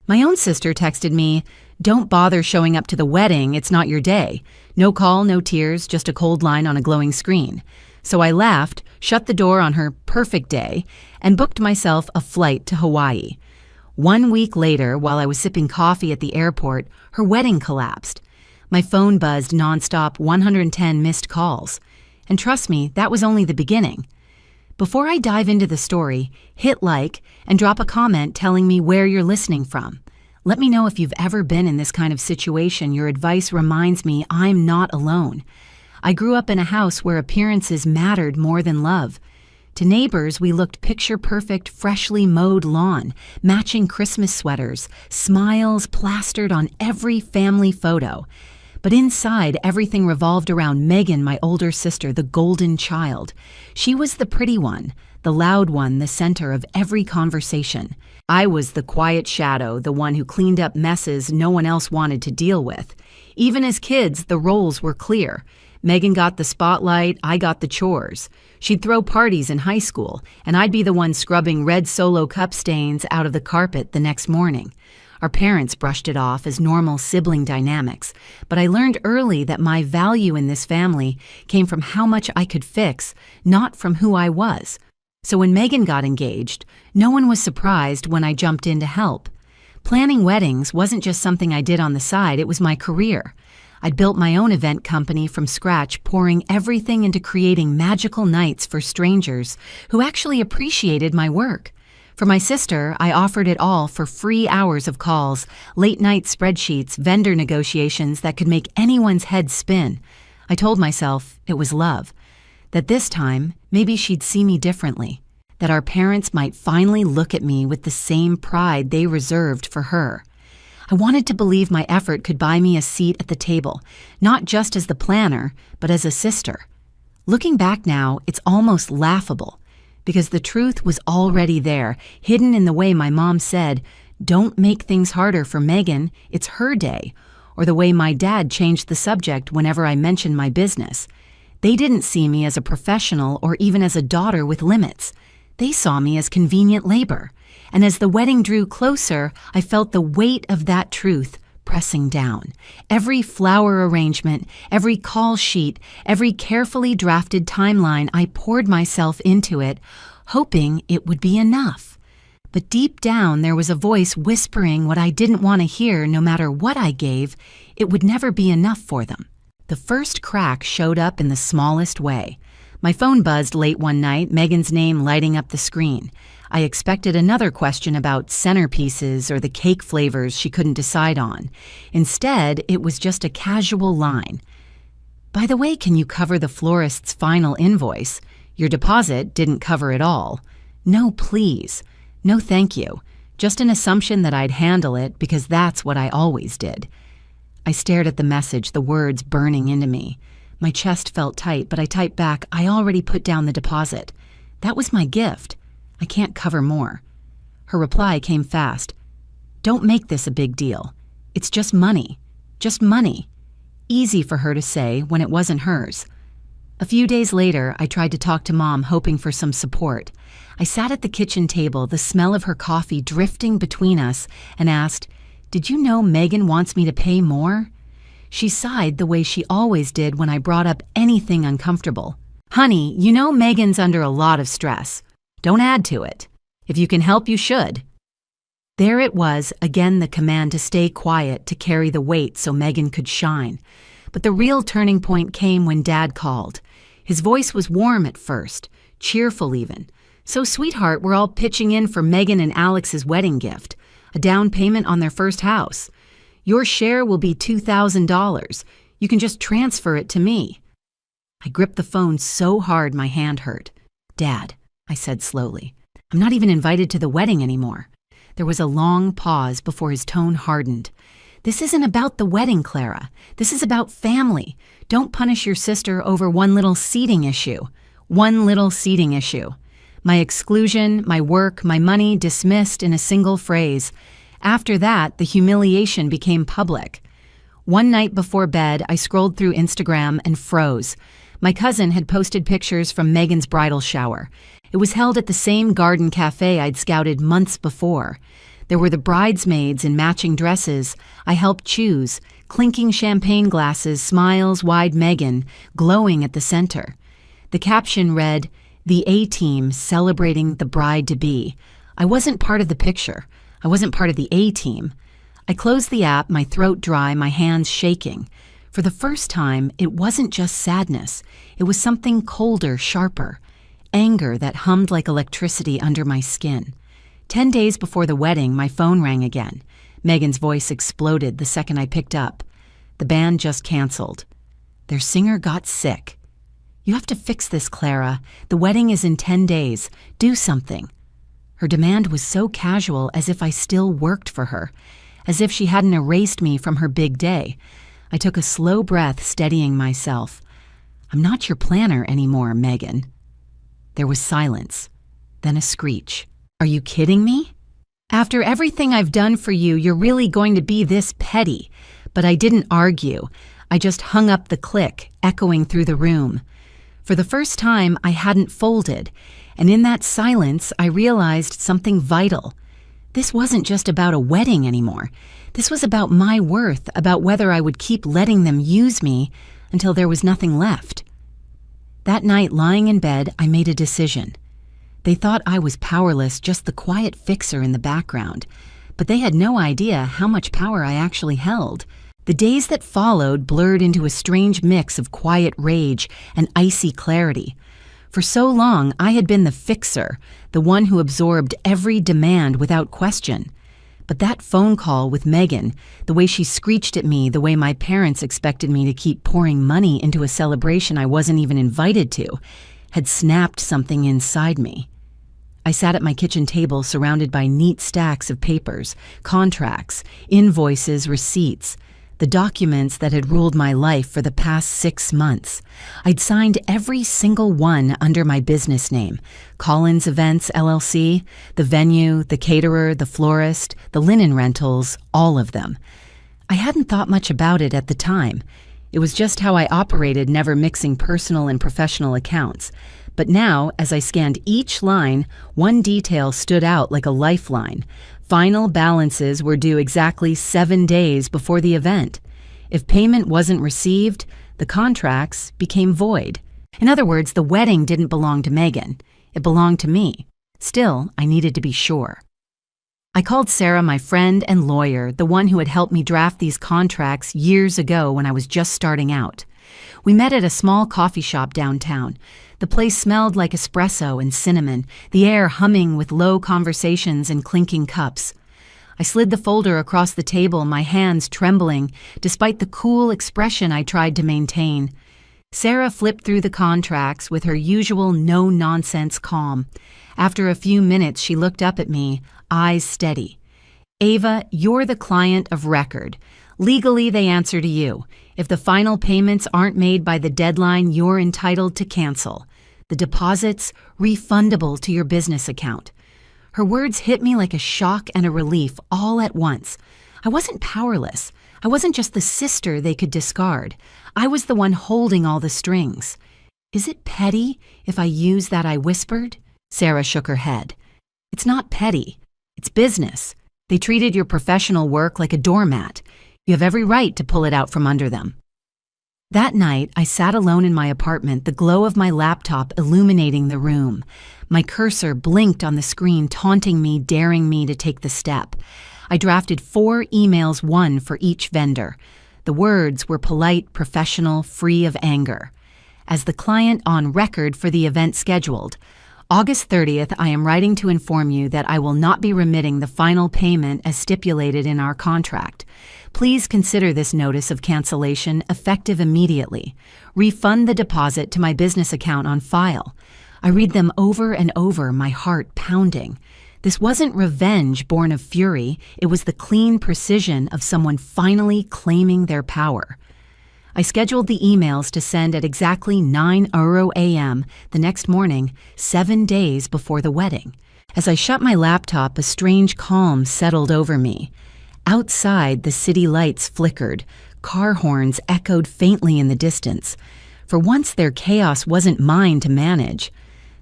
My own sister texted me, "Don't bother showing up to the wedding, it's not your day. No call, no tears, just a cold line on a glowing screen." So I laughed, shut the door on her perfect day, and booked myself a flight to Hawaii. 1 week later, while I was sipping coffee at the airport, her wedding collapsed. My phone buzzed nonstop, 110 missed calls. And trust me, that was only the beginning. Before I dive into the story, hit like and drop a comment telling me where you're listening from. Let me know if you've ever been in this kind of situation. Your advice reminds me I'm not alone. I grew up in a house where appearances mattered more than love. To neighbors, we looked picture-perfect, freshly mowed lawn, matching Christmas sweaters, smiles plastered on every family photo. But inside, everything revolved around Megan, my older sister, the golden child. She was the pretty one, the loud one, the center of every conversation. I was the quiet shadow, the one who cleaned up messes no one else wanted to deal with. Even as kids, the roles were clear. Megan got the spotlight, I got the chores. She'd throw parties in high school, and I'd be the one scrubbing red Solo cup stains out of the carpet the next morning. Our parents brushed it off as normal sibling dynamics, but I learned early that my value in this family came from how much I could fix, not from who I was. So when Megan got engaged, no one was surprised when I jumped in to help. Planning weddings wasn't just something I did on the side, it was my career. I'd built my own event company from scratch, pouring everything into creating magical nights for strangers who actually appreciated my work. For my sister, I offered it all for free hours of calls, late-night spreadsheets, vendor negotiations that could make anyone's head spin. I told myself it was love, that this time, maybe she'd see me differently, that our parents might finally look at me with the same pride they reserved for her. I wanted to believe my effort could buy me a seat at the table, not just as the planner, but as a sister. Looking back now, it's almost laughable, because the truth was already there, hidden in the way my mom said, "Don't make things harder for Megan, it's her day," or the way my dad changed the subject whenever I mentioned my business. They didn't see me as a professional or even as a daughter with limits. They saw me as convenient labor. And as the wedding drew closer, I felt the weight of that truth pressing down. Every flower arrangement, every call sheet, every carefully drafted timeline, I poured myself into it, hoping it would be enough. But deep down, there was a voice whispering what I didn't want to hear. No matter what I gave, it would never be enough for them. The first crack showed up in the smallest way. My phone buzzed late one night, Megan's name lighting up the screen. I expected another question about centerpieces or the cake flavors she couldn't decide on. Instead, it was just a casual line. "By the way, can you cover the florist's final invoice? Your deposit didn't cover it all." No, please. No, thank you. Just an assumption that I'd handle it because that's what I always did. I stared at the message, the words burning into me. My chest felt tight, but I typed back, "I already put down the deposit. That was my gift. I can't cover more." Her reply came fast. "Don't make this a big deal. It's just money. Just money." Easy for her to say when it wasn't hers. A few days later, I tried to talk to Mom, hoping for some support. I sat at the kitchen table, the smell of her coffee drifting between us, and asked, "Did you know Megan wants me to pay more?" She sighed the way she always did when I brought up anything uncomfortable. "Honey, you know Megan's under a lot of stress. Don't add to it. If you can help, you should." There it was, again the command to stay quiet, to carry the weight so Megan could shine. But the real turning point came when Dad called. His voice was warm at first, cheerful even. "So, sweetheart, we're all pitching in for Megan and Alex's wedding gift, a down payment on their first house. Your share will be $2,000. You can just transfer it to me." I gripped the phone so hard my hand hurt. "Dad," I said slowly, "I'm not even invited to the wedding anymore." There was a long pause before his tone hardened. "This isn't about the wedding, Clara. This is about family. Don't punish your sister over one little seating issue. One little seating issue. My exclusion, my work, my money dismissed in a single phrase. After that, the humiliation became public. One night before bed, I scrolled through Instagram and froze. My cousin had posted pictures from Megan's bridal shower. It was held at the same garden cafe I'd scouted months before. There were the bridesmaids in matching dresses I helped choose, clinking champagne glasses, smiles wide Megan, glowing at the center. The caption read, "The A-Team celebrating the bride-to-be." I wasn't part of the picture. I wasn't part of the A-Team. I closed the app, my throat dry, my hands shaking. For the first time, it wasn't just sadness. It was something colder, sharper. Anger that hummed like electricity under my skin. 10 days before the wedding, my phone rang again. Megan's voice exploded the second I picked up. The band just canceled. Their singer got sick. "You have to fix this, Clara. The wedding is in 10 days. Do something." Her demand was so casual, as if I still worked for her, as if she hadn't erased me from her big day. I took a slow breath, steadying myself. "I'm not your planner anymore, Megan." There was silence, then a screech. "Are you kidding me? After everything I've done for you, you're really going to be this petty?" But I didn't argue. I just hung up the click, echoing through the room. For the first time, I hadn't folded, and in that silence, I realized something vital. This wasn't just about a wedding anymore. This was about my worth, about whether I would keep letting them use me until there was nothing left. That night, lying in bed, I made a decision. They thought I was powerless, just the quiet fixer in the background, but they had no idea how much power I actually held. The days that followed blurred into a strange mix of quiet rage and icy clarity. For so long, I had been the fixer, the one who absorbed every demand without question. But that phone call with Megan, the way she screeched at me, the way my parents expected me to keep pouring money into a celebration I wasn't even invited to, had snapped something inside me. I sat at my kitchen table surrounded by neat stacks of papers, contracts, invoices, receipts, the documents that had ruled my life for the past 6 months. I'd signed every single one under my business name: Collins Events, LLC, the venue, the caterer, the florist, the linen rentals, all of them. I hadn't thought much about it at the time. It was just how I operated, never mixing personal and professional accounts. But now, as I scanned each line, one detail stood out like a lifeline. Final balances were due exactly 7 days before the event. If payment wasn't received, the contracts became void. In other words, the wedding didn't belong to Megan. It belonged to me. Still, I needed to be sure. I called Sarah, my friend and lawyer, the one who had helped me draft these contracts years ago when I was just starting out. We met at a small coffee shop downtown. The place smelled like espresso and cinnamon, the air humming with low conversations and clinking cups. I slid the folder across the table, my hands trembling, despite the cool expression I tried to maintain. Sarah flipped through the contracts with her usual no-nonsense calm. After a few minutes, she looked up at me, eyes steady. "Ava, you're the client of record. Legally, they answer to you. If the final payments aren't made by the deadline, you're entitled to cancel. The deposits, refundable to your business account." Her words hit me like a shock and a relief all at once. I wasn't powerless. I wasn't just the sister they could discard. I was the one holding all the strings. "Is it petty if I use that?" I whispered. Sarah shook her head. "It's not petty. It's business. They treated your professional work like a doormat. You have every right to pull it out from under them." That night, I sat alone in my apartment, the glow of my laptop illuminating the room. My cursor blinked on the screen, taunting me, daring me to take the step. I drafted 4 emails, one for each vendor. The words were polite, professional, free of anger. As the client on record for the event scheduled, August 30th, I am writing to inform you that I will not be remitting the final payment as stipulated in our contract. Please consider this notice of cancellation effective immediately. Refund the deposit to my business account on file. I read them over and over, my heart pounding. This wasn't revenge born of fury. It was the clean precision of someone finally claiming their power. I scheduled the emails to send at exactly 9:00 a.m. the next morning, 7 days before the wedding. As I shut my laptop, a strange calm settled over me. Outside, the city lights flickered. Car horns echoed faintly in the distance. For once, their chaos wasn't mine to manage.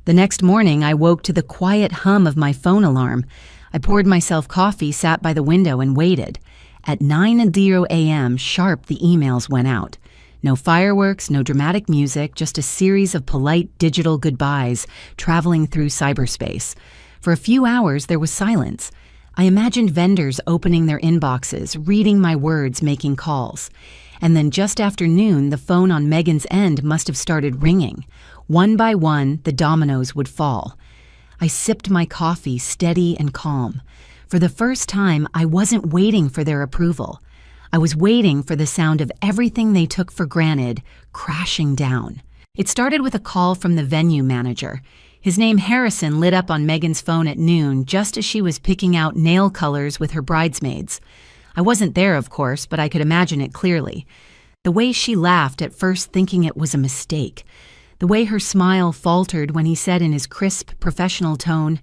The next morning, I woke to the quiet hum of my phone alarm. I poured myself coffee, sat by the window, and waited. At 9:00 a.m. sharp, the emails went out. No fireworks, no dramatic music, just a series of polite digital goodbyes traveling through cyberspace. For a few hours, there was silence. I imagined vendors opening their inboxes, reading my words, making calls. And then just after noon, the phone on Megan's end must have started ringing. One by one, the dominoes would fall. I sipped my coffee, steady and calm. For the first time, I wasn't waiting for their approval. I was waiting for the sound of everything they took for granted crashing down. It started with a call from the venue manager. His name Harrison lit up on Megan's phone at noon, just as she was picking out nail colors with her bridesmaids. I wasn't there, of course, but I could imagine it clearly. The way she laughed at first, thinking it was a mistake. The way her smile faltered when he said in his crisp, professional tone,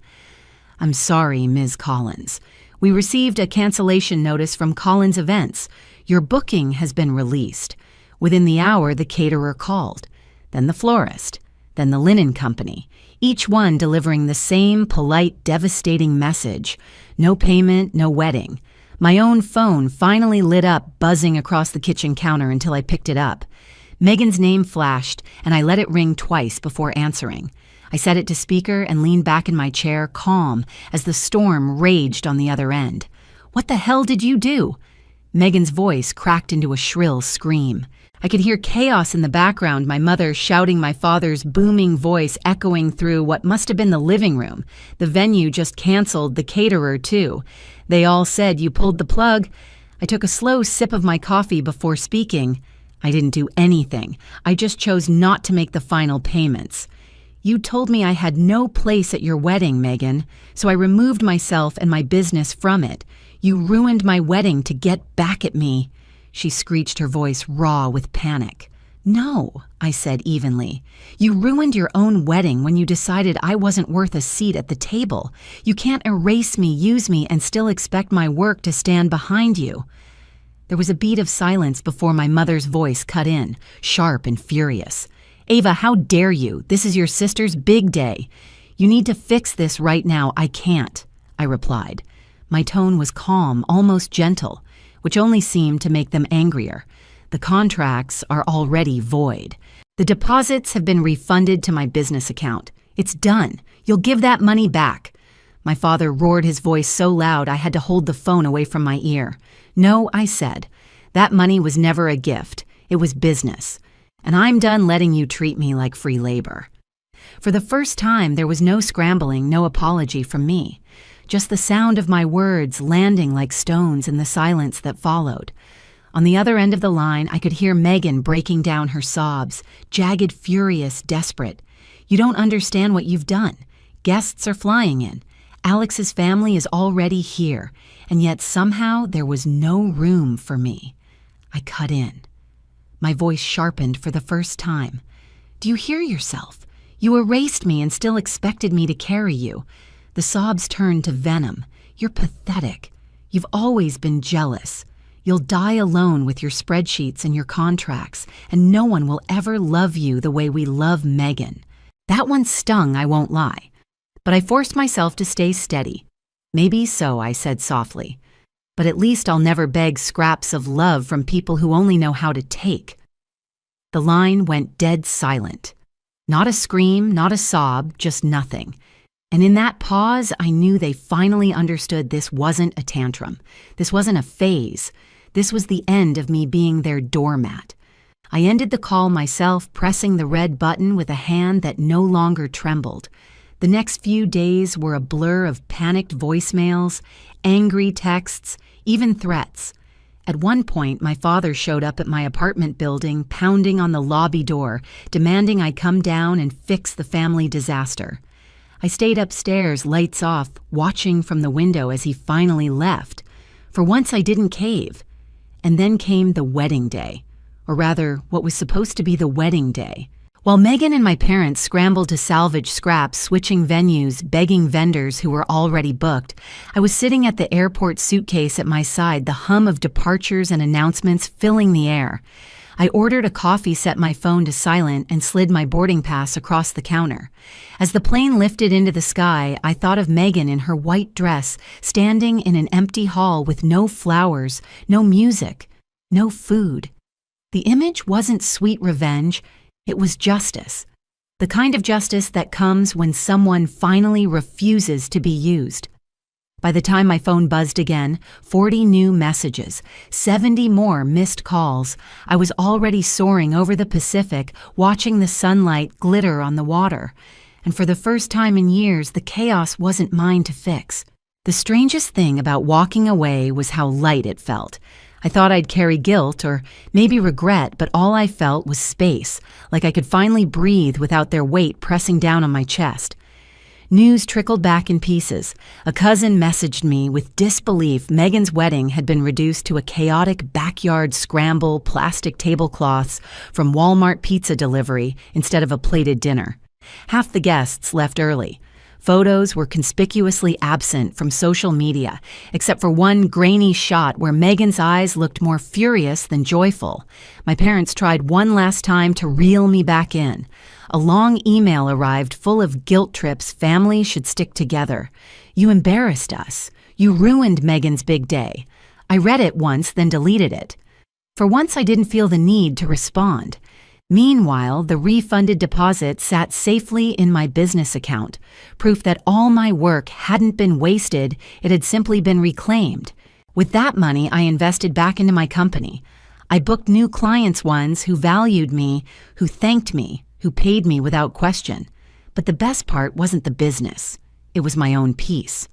"I'm sorry, Ms. Collins. We received a cancellation notice from Collins Events. Your booking has been released." Within the hour, the caterer called, then the florist, then the linen company, each one delivering the same polite, devastating message. No payment, no wedding. My own phone finally lit up, buzzing across the kitchen counter until I picked it up. Megan's name flashed, and I let it ring twice before answering. I set it to speaker and leaned back in my chair, calm, as the storm raged on the other end. "What the hell did you do?" Megan's voice cracked into a shrill scream. I could hear chaos in the background, my mother shouting, my father's booming voice echoing through what must have been the living room. The venue just canceled, the caterer too. They all said, "You pulled the plug." I took a slow sip of my coffee before speaking. I didn't do anything. I just chose not to make the final payments. "You told me I had no place at your wedding, Megan, so I removed myself and my business from it. You ruined my wedding to get back at me." She screeched, her voice raw with panic. "No," I said evenly. "You ruined your own wedding when you decided I wasn't worth a seat at the table. You can't erase me, use me, and still expect my work to stand behind you." There was a beat of silence before my mother's voice cut in, sharp and furious. "Ava, how dare you? This is your sister's big day. You need to fix this right now. I can't," I replied. My tone was calm, almost gentle, which only seemed to make them angrier. The contracts are already void. The deposits have been refunded to my business account. It's done. You'll give that money back. My father roared, his voice so loud I had to hold the phone away from my ear. "No," I said. "That money was never a gift. It was business. And I'm done letting you treat me like free labor." For the first time, there was no scrambling, no apology from me. Just the sound of my words landing like stones in the silence that followed. On the other end of the line, I could hear Megan breaking down her sobs, jagged, furious, desperate. "You don't understand what you've done. Guests are flying in. Alex's family is already here, and yet somehow there was no room for me." I cut in. My voice sharpened for the first time. "Do you hear yourself? You erased me and still expected me to carry you." The sobs turned to venom. "You're pathetic. You've always been jealous. You'll die alone with your spreadsheets and your contracts, and no one will ever love you the way we love Megan." That one stung, I won't lie. But I forced myself to stay steady. "Maybe so," I said softly. "But at least I'll never beg scraps of love from people who only know how to take." The line went dead silent. Not a scream, not a sob, just nothing. And in that pause, I knew they finally understood this wasn't a tantrum. This wasn't a phase. This was the end of me being their doormat. I ended the call myself, pressing the red button with a hand that no longer trembled. The next few days were a blur of panicked voicemails, angry texts, even threats. At one point, my father showed up at my apartment building, pounding on the lobby door, demanding I come down and fix the family disaster. I stayed upstairs, lights off, watching from the window as he finally left. For once, I didn't cave. And then came the wedding day, or rather, what was supposed to be the wedding day. While Megan and my parents scrambled to salvage scraps, switching venues, begging vendors who were already booked, I was sitting at the airport suitcase at my side, the hum of departures and announcements filling the air. I ordered a coffee, set my phone to silent, and slid my boarding pass across the counter. As the plane lifted into the sky, I thought of Megan in her white dress, standing in an empty hall with no flowers, no music, no food. The image wasn't sweet revenge, it was justice. The kind of justice that comes when someone finally refuses to be used. By the time my phone buzzed again, 40 new messages, 70 more missed calls. I was already soaring over the Pacific, watching the sunlight glitter on the water. And for the first time in years, the chaos wasn't mine to fix. The strangest thing about walking away was how light it felt. I thought I'd carry guilt or maybe regret, but all I felt was space, like I could finally breathe without their weight pressing down on my chest. News trickled back in pieces. A cousin messaged me with disbelief Megan's wedding had been reduced to a chaotic backyard scramble, plastic tablecloths from Walmart pizza delivery instead of a plated dinner. Half the guests left early. Photos were conspicuously absent from social media, except for one grainy shot where Megan's eyes looked more furious than joyful. My parents tried one last time to reel me back in. A long email arrived full of guilt trips families should stick together. You embarrassed us. You ruined Megan's big day. I read it once, then deleted it. For once, I didn't feel the need to respond. Meanwhile, the refunded deposit sat safely in my business account, proof that all my work hadn't been wasted, it had simply been reclaimed. With that money, I invested back into my company. I booked new clients, ones who valued me, who thanked me, who paid me without question. But the best part wasn't the business. It was my own peace.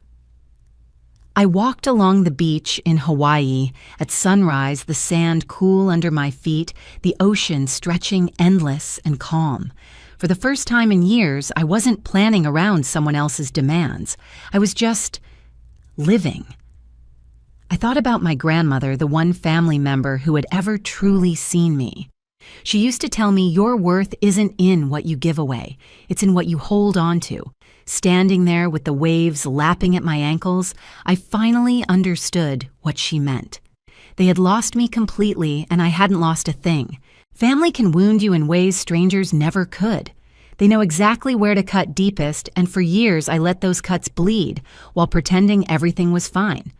I walked along the beach in Hawaii. At sunrise, the sand cool under my feet, the ocean stretching endless and calm. For the first time in years, I wasn't planning around someone else's demands. I was just living. I thought about my grandmother, the one family member who had ever truly seen me. She used to tell me, your worth isn't in what you give away, it's in what you hold on to. Standing there with the waves lapping at my ankles, I finally understood what she meant. They had lost me completely, and I hadn't lost a thing. Family can wound you in ways strangers never could. They know exactly where to cut deepest, and for years I let those cuts bleed while pretending everything was fine.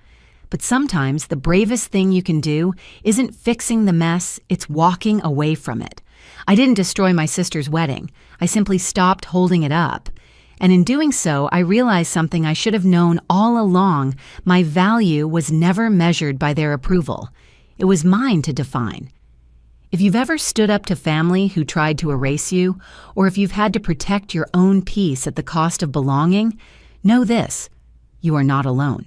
But sometimes the bravest thing you can do isn't fixing the mess, it's walking away from it. I didn't destroy my sister's wedding. I simply stopped holding it up. And in doing so, I realized something I should have known all along. My value was never measured by their approval. It was mine to define. If you've ever stood up to family who tried to erase you, or if you've had to protect your own peace at the cost of belonging, know this: you are not alone.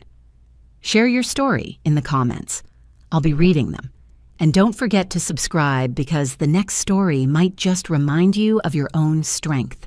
Share your story in the comments. I'll be reading them. And don't forget to subscribe, because the next story might just remind you of your own strength.